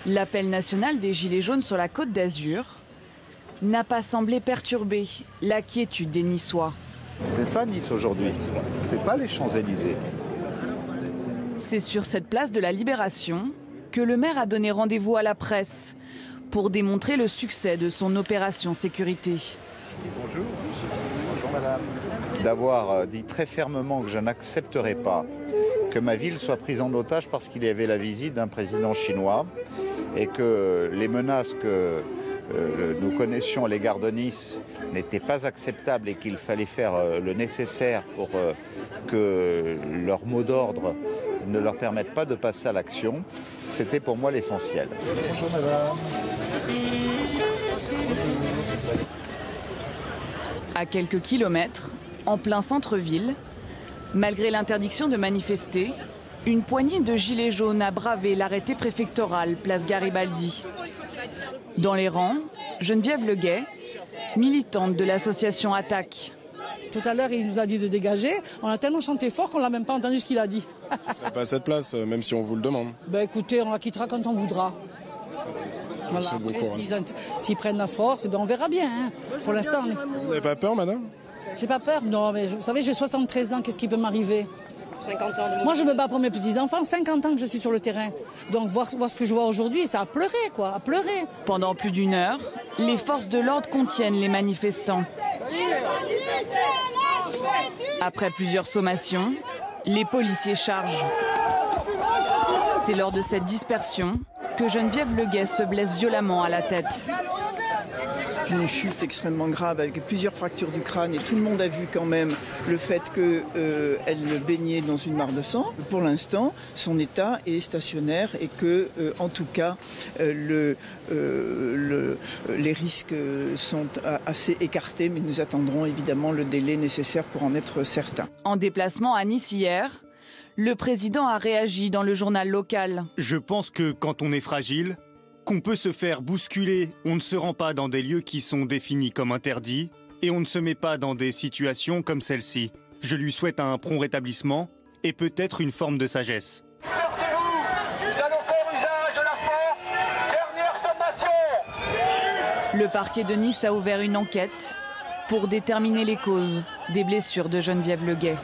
L'appel national des Gilets jaunes sur la Côte d'Azur n'a pas semblé perturber la quiétude des Niçois. C'est ça Nice aujourd'hui, c'est pas les Champs-Élysées. C'est sur cette place de la Libération que le maire a donné rendez-vous à la presse pour démontrer le succès de son opération sécurité. Bonjour. Bonjour madame. D'avoir dit très fermement que je n'accepterai pas que ma ville soit prise en otage parce qu'il y avait la visite d'un président chinois et que les menaces que nous connaissions à l'égard de Nice n'étaient pas acceptables et qu'il fallait faire le nécessaire pour que leur mot d'ordre ne leur permette pas de passer à l'action. C'était pour moi l'essentiel. Bonjour madame. À quelques kilomètres, en plein centre-ville, malgré l'interdiction de manifester, une poignée de gilets jaunes a bravé l'arrêté préfectoral place Garibaldi. Dans les rangs, Geneviève Leguet, militante de l'association Attaque. Tout à l'heure, il nous a dit de dégager. On a tellement chanté fort qu'on n'a même pas entendu ce qu'il a dit. Ça pas cette place, même si on vous le demande. Ben écoutez, on la quittera quand on voudra. Voilà. Après, s'ils prennent la force, ben on verra bien. Hein. Pour l'instant, Vous n'avez pas peur, madame? J'ai pas peur, non, mais vous savez, j'ai 73 ans, qu'est-ce qui peut m'arriver? 50 ans. Moi, je me bats pour mes petits-enfants, 50 ans que je suis sur le terrain. Donc, voir ce que je vois aujourd'hui, ça a pleuré, quoi, à pleurer. Pendant plus d'une heure, les forces de l'ordre contiennent les manifestants. Après plusieurs sommations, les policiers chargent. C'est lors de cette dispersion que Geneviève Leguet se blesse violemment à la tête. Une chute extrêmement grave avec plusieurs fractures du crâne et tout le monde a vu quand même le fait qu'elle baignait dans une mare de sang. Pour l'instant, son état est stationnaire et que, en tout cas, les risques sont assez écartés, mais nous attendrons évidemment le délai nécessaire pour en être certains. En déplacement à Nice hier, le président a réagi dans le journal local. Je pense que quand on est fragile, qu'on peut se faire bousculer, on ne se rend pas dans des lieux qui sont définis comme interdits et on ne se met pas dans des situations comme celle-ci. Je lui souhaite un prompt rétablissement et peut-être une forme de sagesse. Dispersez-vous, nous allons faire usage de la force. Dernière sommation. Le parquet de Nice a ouvert une enquête pour déterminer les causes des blessures de Geneviève Leguet.